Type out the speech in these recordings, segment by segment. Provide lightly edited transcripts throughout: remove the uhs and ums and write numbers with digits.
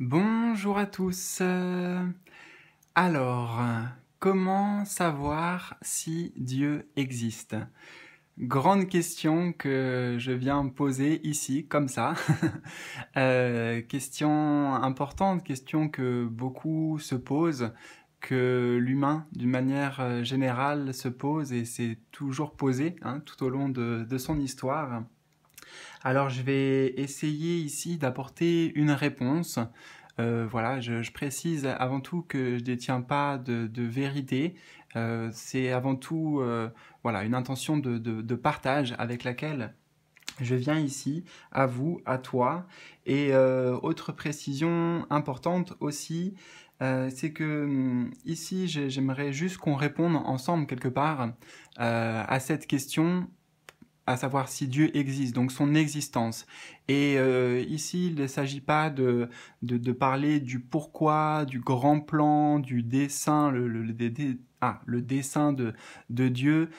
Bonjour à tous. Alors, comment savoir si Dieu existe? Grande question que je viens poser ici, comme ça. Question importante, question que beaucoup se posent, que l'humain, d'une manière générale, se pose et s'est toujours posé tout au long de son histoire. Alors, je vais essayer ici d'apporter une réponse. Voilà, je précise avant tout que je ne détiens pas de vérité. C'est avant tout voilà, une intention de partage avec laquelle je viens ici, à vous, à toi. Et autre précision importante aussi, c'est que ici, j'aimerais juste qu'on réponde ensemble quelque part à cette question, à savoir si Dieu existe, donc son existence. Et ici, il ne s'agit pas de parler du pourquoi, du grand plan, du dessein, le dessein de Dieu,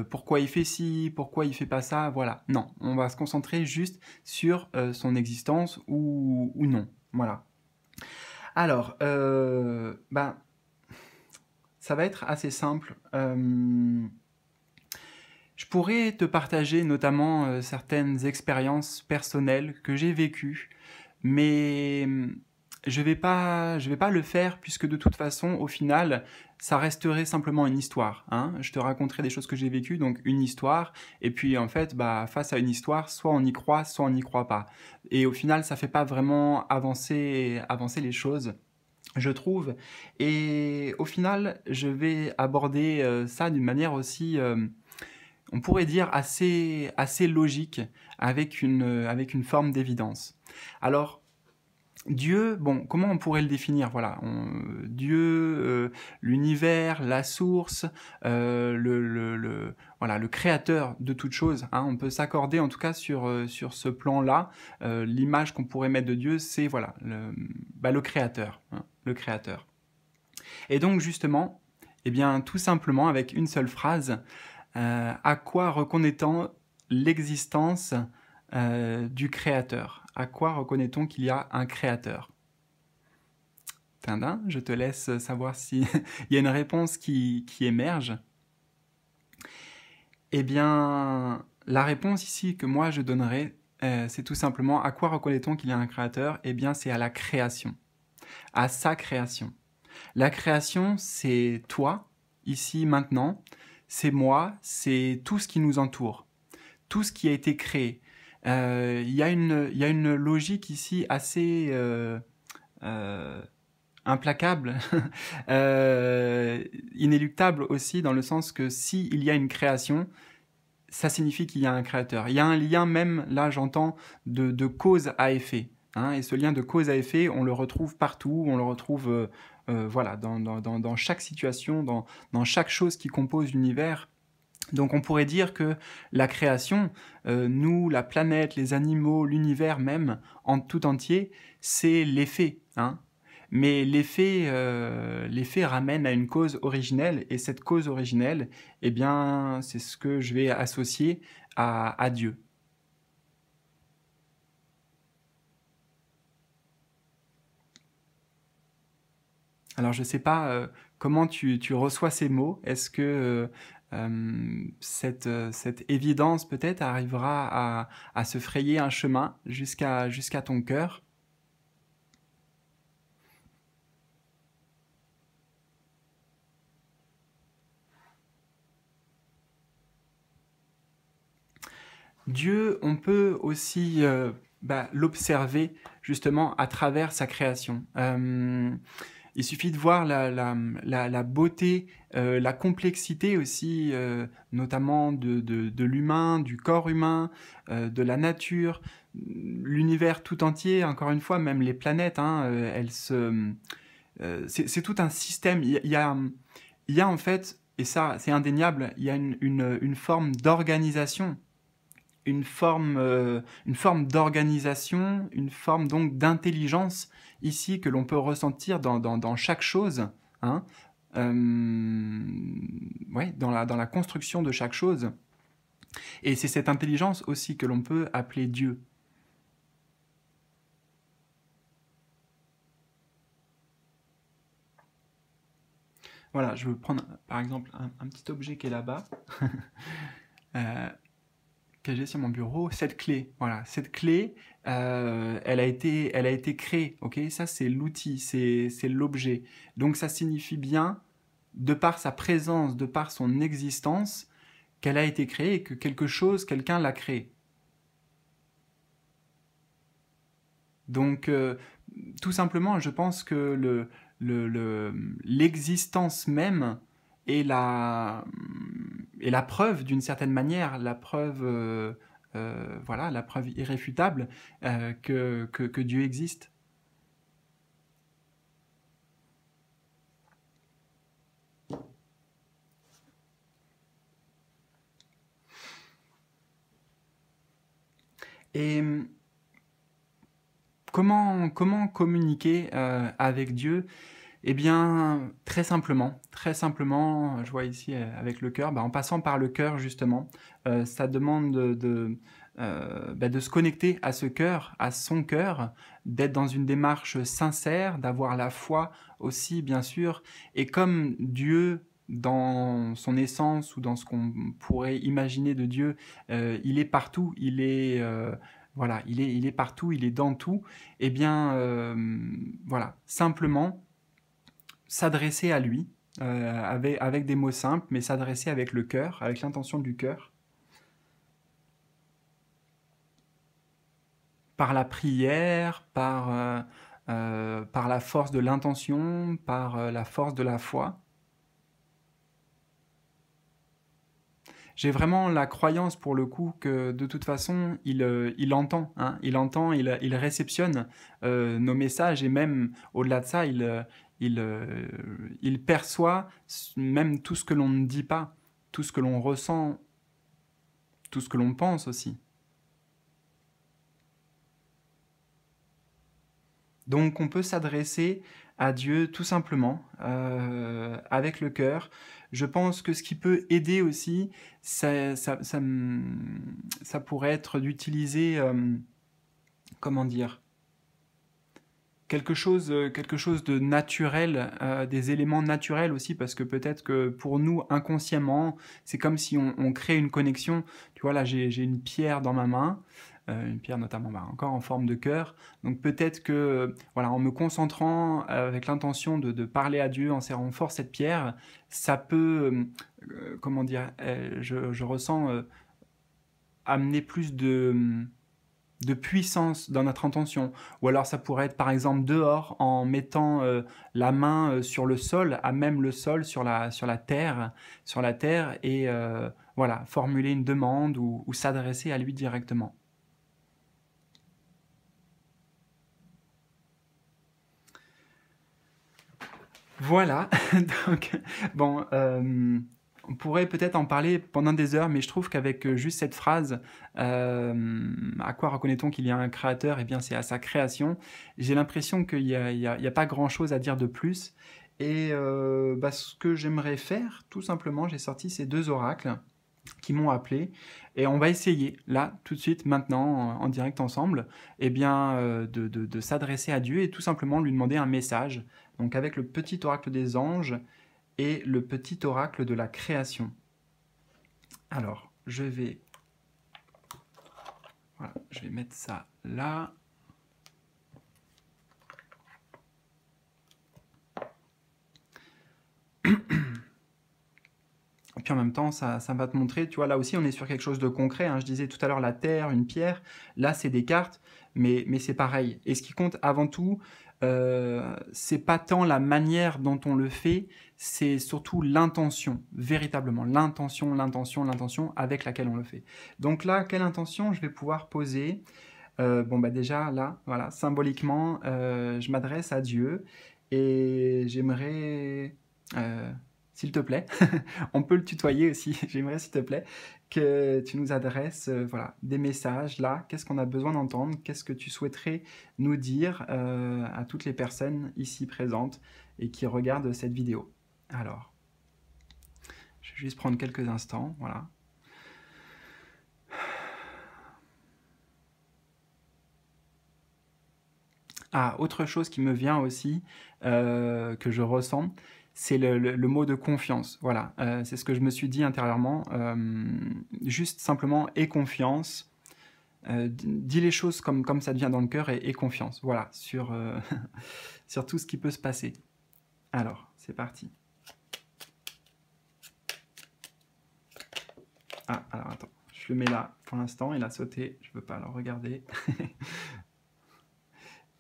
pourquoi il fait ci, pourquoi il fait pas ça, voilà. Non, on va se concentrer juste sur son existence ou non, voilà. Alors, ça va être assez simple. Je pourrais te partager notamment certaines expériences personnelles que j'ai vécues, mais je vais pas le faire puisque de toute façon, au final, ça resterait simplement une histoire. Je te raconterai des choses que j'ai vécues, donc une histoire, et puis en fait, face à une histoire, soit on y croit, soit on n'y croit pas. Et au final, ça fait pas vraiment avancer les choses, je trouve. Et au final, je vais aborder ça d'une manière aussi on pourrait dire assez logique, avec une forme d'évidence. Alors, Dieu, bon, comment on pourrait le définir? Voilà, Dieu, l'univers, la source, voilà, le créateur de toute chose. On peut s'accorder en tout cas sur ce plan-là. L'image qu'on pourrait mettre de Dieu, c'est voilà, le créateur, le créateur. Et donc justement, eh bien, tout simplement avec une seule phrase, à quoi reconnaît-on l'existence du créateur? À quoi reconnaît-on qu'il y a un créateur? Tindin, je te laisse savoir s'il y a une réponse qui émerge. Eh bien, la réponse ici que moi je donnerais, c'est tout simplement à quoi reconnaît-on qu'il y a un créateur? Eh bien, c'est à la création, à sa création. La création, c'est toi, ici, maintenant, c'est moi, c'est tout ce qui nous entoure, tout ce qui a été créé. Il y a une logique ici assez implacable, inéluctable aussi, dans le sens que s'il y a une création, ça signifie qu'il y a un créateur. Il y a un lien même, là j'entends, de cause à effet. Et ce lien de cause à effet, on le retrouve partout, on le retrouve voilà, dans chaque situation, dans chaque chose qui compose l'univers. Donc on pourrait dire que la création, nous, la planète, les animaux, l'univers même, en tout entier, c'est l'effet. Mais l'effet ramène à une cause originelle, et cette cause originelle, eh bien, c'est ce que je vais associer à Dieu. Alors je ne sais pas comment tu reçois ces mots. Est-ce que cette évidence peut-être arrivera à se frayer un chemin jusqu'à ton cœur? Dieu, on peut aussi l'observer justement à travers sa création. Il suffit de voir la beauté, la complexité aussi, notamment de l'humain, du corps humain, de la nature, l'univers tout entier, encore une fois, même les planètes, c'est tout un système. Il y a en fait, et ça c'est indéniable, il y a une forme d'organisation, une forme d'organisation, une forme donc d'intelligence ici que l'on peut ressentir dans chaque chose, hein, ouais, dans la construction de chaque chose. Et c'est cette intelligence aussi que l'on peut appeler Dieu. voilà, je veux prendre par exemple un petit objet qui est là-bas, que j'ai sur mon bureau, cette clé. Voilà, cette clé, elle a été créée, ok? Ça, c'est l'outil, c'est l'objet. Donc, ça signifie bien, de par sa présence, de par son existence, qu'elle a été créée et que quelque chose, quelqu'un l'a créée. Donc, tout simplement, je pense que l'existence même est est la preuve, d'une certaine manière, la preuve, voilà, la preuve irréfutable que Dieu existe. Et comment communiquer avec Dieu? Eh bien, très simplement, je vois ici avec le cœur, bah, en passant par le cœur justement, ça demande de se connecter à ce cœur, à son cœur, d'être dans une démarche sincère, d'avoir la foi aussi, bien sûr, et comme Dieu, dans son essence ou dans ce qu'on pourrait imaginer de Dieu, il est partout, voilà, il est partout, il est dans tout, eh bien, voilà, simplement s'adresser à lui avec des mots simples, mais s'adresser avec le cœur, avec l'intention du cœur, par la prière, par la force de l'intention, par la force de la foi. J'ai vraiment la croyance pour le coup que de toute façon il entend, hein, il réceptionne nos messages et même au-delà de ça, il, euh, il perçoit même tout ce que l'on ne dit pas, tout ce que l'on ressent, tout ce que l'on pense aussi. Donc on peut s'adresser à Dieu tout simplement avec le cœur. Je pense que ce qui peut aider aussi, ça pourrait être d'utiliser, comment dire, quelque chose de naturel, des éléments naturels aussi, parce que peut-être que pour nous, inconsciemment, c'est comme si on crée une connexion. Tu vois, là, j'ai une pierre dans ma main, une pierre notamment bah, encore en forme de cœur. Donc peut-être que, voilà, en me concentrant avec l'intention de parler à Dieu, en serrant fort cette pierre, ça peut, comment dire, je ressens amener plus de puissance dans notre intention. Ou alors ça pourrait être par exemple dehors en mettant la main sur le sol, à même le sol, sur la terre et voilà, formuler une demande ou s'adresser à lui directement. Voilà, donc bon, on pourrait peut-être en parler pendant des heures, mais je trouve qu'avec juste cette phrase, à quoi reconnaît-on qu'il y a un créateur? Eh bien, c'est à sa création. J'ai l'impression qu'il y a pas grand-chose à dire de plus. Et bah, ce que j'aimerais faire, tout simplement, j'ai sorti ces deux oracles qui m'ont appelé. Et on va essayer, là, tout de suite, maintenant, en direct ensemble, eh bien, de s'adresser à Dieu et tout simplement lui demander un message. Donc avec le petit oracle des anges et le petit oracle de la création. Alors, voilà, je vais mettre ça là. Et puis en même temps, ça va te montrer, tu vois, là aussi on est sur quelque chose de concret, hein. Je disais tout à l'heure la terre, une pierre, là c'est des cartes, mais c'est pareil. Et ce qui compte avant tout, c'est pas tant la manière dont on le fait, c'est surtout l'intention, véritablement, l'intention avec laquelle on le fait. Donc là, quelle intention je vais pouvoir poser? Bon bah déjà là, voilà, symboliquement, je m'adresse à Dieu et j'aimerais, s'il te plaît, on peut le tutoyer aussi, j'aimerais s'il te plaît que tu nous adresses voilà, des messages là, qu'est-ce qu'on a besoin d'entendre, qu'est-ce que tu souhaiterais nous dire à toutes les personnes ici présentes et qui regardent cette vidéo. Alors, je vais juste prendre quelques instants, voilà. Ah, autre chose qui me vient aussi, que je ressens, c'est le mot de confiance. Voilà, c'est ce que je me suis dit intérieurement. Juste simplement, aie confiance. Dis les choses comme ça te vient dans le cœur et confiance. Voilà, sur, sur tout ce qui peut se passer. Alors, c'est parti. Ah, alors attends, je le mets là pour l'instant. Il a sauté, je ne veux pas le regarder.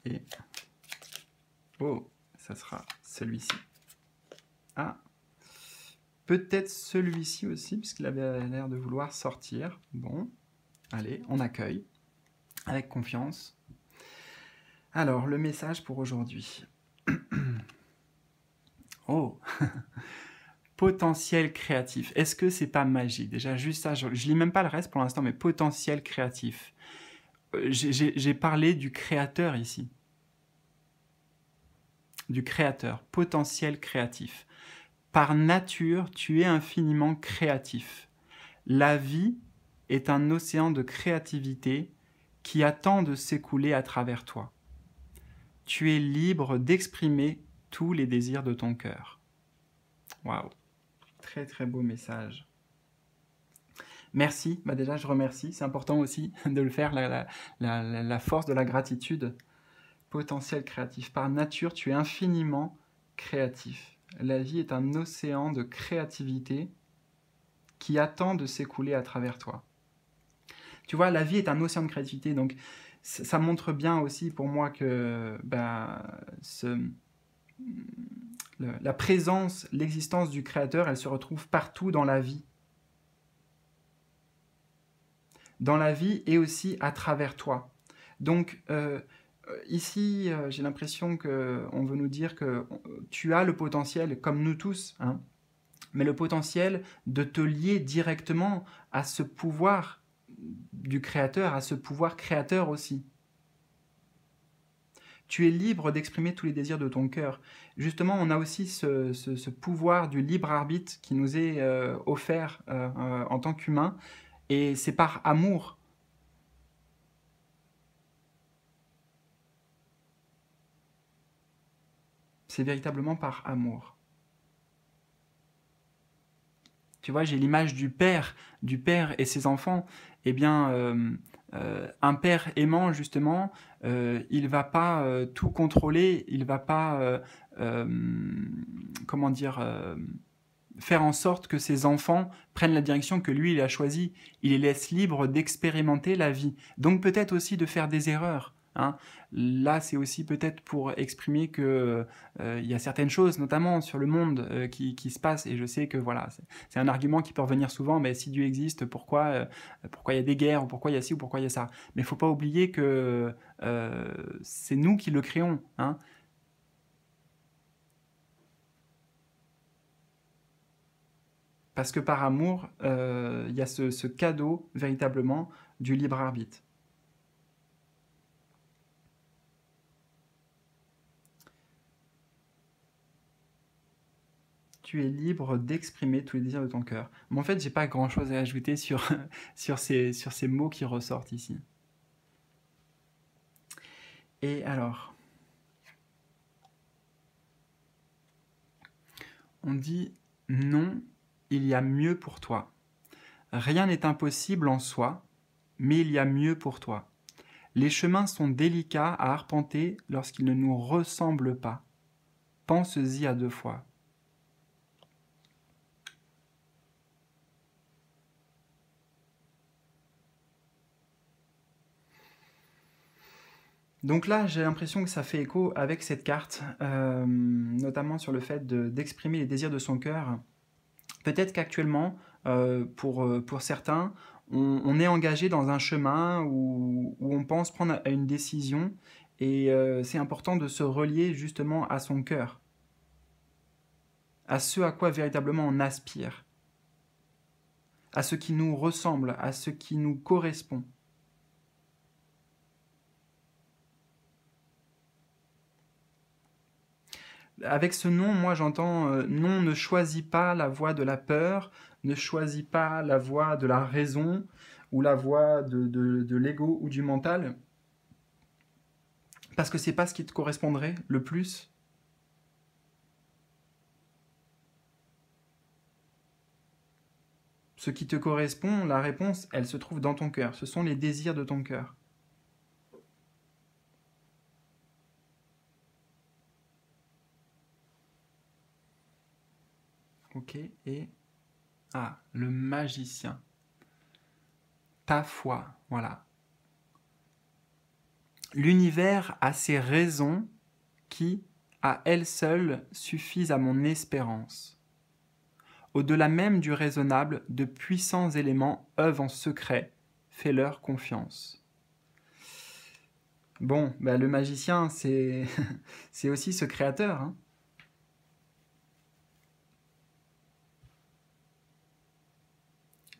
Et... oh, ça sera celui-ci. Ah, peut-être celui-ci aussi, puisqu'il avait l'air de vouloir sortir. Bon, allez, on accueille, avec confiance. Alors, le message pour aujourd'hui. Oh, potentiel créatif. Est-ce que c'est pas magique? Déjà, juste ça, je lis même pas le reste pour l'instant, mais potentiel créatif. J'ai parlé du créateur ici. Du créateur, potentiel créatif. Par nature, tu es infiniment créatif. La vie est un océan de créativité qui attend de s'écouler à travers toi. Tu es libre d'exprimer tous les désirs de ton cœur. Waouh, très très beau message. Merci, bah déjà je remercie, c'est important aussi de le faire, la force de la gratitude. Potentiel créatif. Par nature, tu es infiniment créatif. La vie est un océan de créativité qui attend de s'écouler à travers toi. Tu vois, la vie est un océan de créativité, donc ça montre bien aussi pour moi que la présence, l'existence du Créateur, elle se retrouve partout dans la vie. Dans la vie et aussi à travers toi. Donc, ici, j'ai l'impression qu'on veut nous dire que tu as le potentiel, comme nous tous, hein, mais le potentiel de te lier directement à ce pouvoir du Créateur, à ce pouvoir créateur aussi. Tu es libre d'exprimer tous les désirs de ton cœur. Justement, on a aussi ce pouvoir du libre arbitre qui nous est offert en tant qu'humain, et c'est par amour. C'est véritablement par amour. Tu vois, j'ai l'image du père et ses enfants. Eh bien, un père aimant, justement, il va pas tout contrôler, il va pas, comment dire, faire en sorte que ses enfants prennent la direction que lui, il a choisie. Il les laisse libres d'expérimenter la vie. Donc peut-être aussi de faire des erreurs. Hein. Là, c'est aussi peut-être pour exprimer que y a certaines choses, notamment sur le monde, qui se passent. Et je sais que voilà, c'est un argument qui peut revenir souvent. Mais si Dieu existe, pourquoi il y a des guerres, ou pourquoi il y a ci, ou pourquoi il y a ça. Mais il ne faut pas oublier que c'est nous qui le créons. Hein. Parce que par amour, y a ce cadeau, véritablement, du libre arbitre. Tu es libre d'exprimer tous les désirs de ton cœur. Mais en fait, j'ai pas grand-chose à ajouter sur, sur ces mots qui ressortent ici. Et alors, on dit non, il y a mieux pour toi. Rien n'est impossible en soi, mais il y a mieux pour toi. Les chemins sont délicats à arpenter lorsqu'ils ne nous ressemblent pas. Pense-y à 2 fois. Donc là, j'ai l'impression que ça fait écho avec cette carte, notamment sur le fait d'exprimer les désirs de son cœur. Peut-être qu'actuellement, pour certains, on est engagé dans un chemin où on pense prendre une décision, et c'est important de se relier justement à son cœur, à ce à quoi véritablement on aspire, à ce qui nous ressemble, à ce qui nous correspond. Avec ce non, moi j'entends non ne choisis pas la voie de la peur, ne choisis pas la voie de la raison ou la voie de l'ego ou du mental, parce que c'est pas ce qui te correspondrait le plus. ce qui te correspond, la réponse, elle se trouve dans ton cœur. Ce sont les désirs de ton cœur. Ok, et... Ah, le magicien. Ta foi, voilà. L'univers a ses raisons qui, à elles seules, suffisent à mon espérance. Au-delà même du raisonnable, de puissants éléments œuvrent en secret. Fais-leur confiance. Bon, bah, le magicien, c'est c'est aussi ce créateur, hein.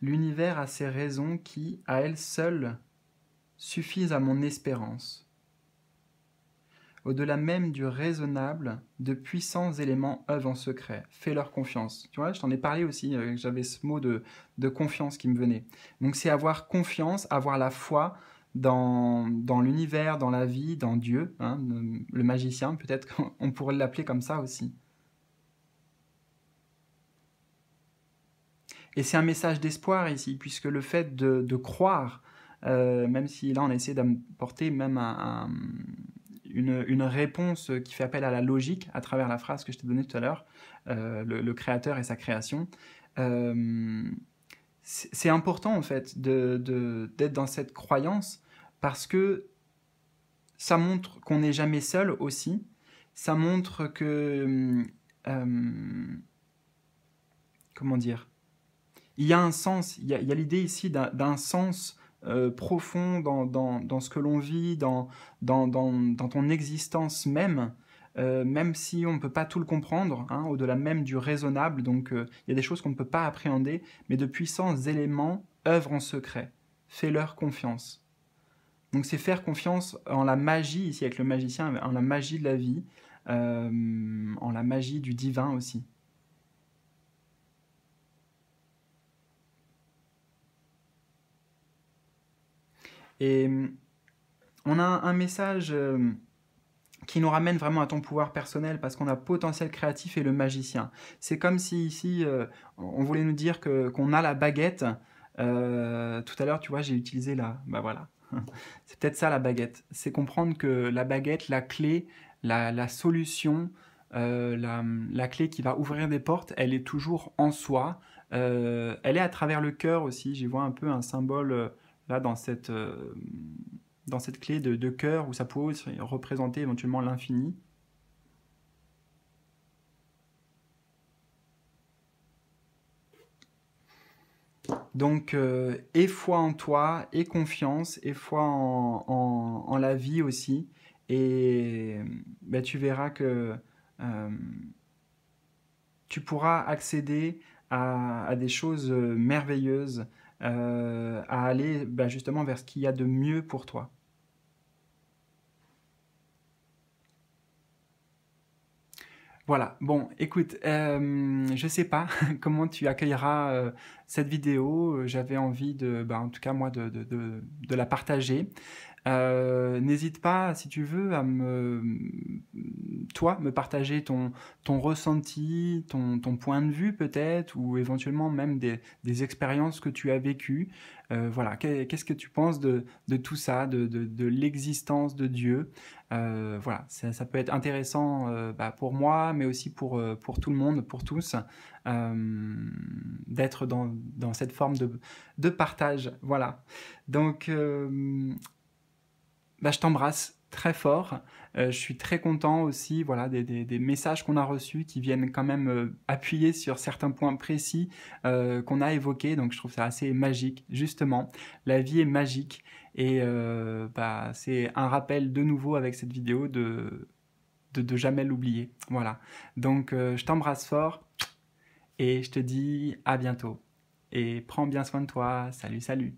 L'univers a ses raisons qui, à elles seules, suffisent à mon espérance. Au-delà même du raisonnable, de puissants éléments œuvrent en secret. Fais-leur confiance. Tu vois, je t'en ai parlé aussi, j'avais ce mot de confiance qui me venait. Donc c'est avoir confiance, avoir la foi dans l'univers, dans la vie, dans Dieu, hein, le magicien, peut-être qu'on pourrait l'appeler comme ça aussi. Et c'est un message d'espoir ici, puisque le fait de croire, même si là on essaie d'apporter même une réponse qui fait appel à la logique à travers la phrase que je t'ai donnée tout à l'heure, le créateur et sa création, c'est important en fait d'être dans cette croyance parce que ça montre qu'on n'est jamais seul aussi, ça montre que... comment dire, il y a un sens, il y a l'idée ici d'un sens profond dans ce que l'on vit, dans ton existence même, même si on ne peut pas tout le comprendre, hein, au-delà même du raisonnable, donc il y a des choses qu'on ne peut pas appréhender, mais de puissants éléments œuvrent en secret. Fais-leur confiance. Donc c'est faire confiance en la magie, ici avec le magicien, en la magie de la vie, en la magie du divin aussi. Et on a un message qui nous ramène vraiment à ton pouvoir personnel parce qu'on a potentiel créatif et le magicien. C'est comme si ici, on voulait nous dire qu'on a la baguette. Tout à l'heure, tu vois, j'ai utilisé la... Bah voilà. C'est peut-être ça la baguette. C'est comprendre que la baguette, la clé, la solution, la clé qui va ouvrir des portes, elle est toujours en soi. Elle est à travers le cœur aussi. J'y vois un peu un symbole là dans cette clé de cœur où ça pourrait aussi représenter éventuellement l'infini. Donc, aie foi en toi, aie confiance, aie foi en la vie aussi. Et ben, tu verras que tu pourras accéder à des choses merveilleuses, à aller ben, justement vers ce qu'il y a de mieux pour toi. Voilà, bon, écoute, je sais pas comment tu accueilleras cette vidéo. J'avais envie de, bah, en tout cas moi, de la partager. N'hésite pas, si tu veux, toi, me partager ton ressenti, ton point de vue peut-être, ou éventuellement même des expériences que tu as vécues. Voilà, qu'est-ce que tu penses de tout ça, de l'existence de Dieu? Voilà, ça peut être intéressant bah, pour moi, mais aussi pour tout le monde, pour tous, d'être dans cette forme de partage. Voilà. Donc, bah, je t'embrasse très fort. Je suis très content aussi voilà, des messages qu'on a reçus qui viennent quand même appuyer sur certains points précis qu'on a évoqués. Donc je trouve ça assez magique. Justement, la vie est magique. Et bah, c'est un rappel de nouveau avec cette vidéo de jamais l'oublier. Voilà. Donc je t'embrasse fort et je te dis à bientôt. Et prends bien soin de toi. Salut, salut.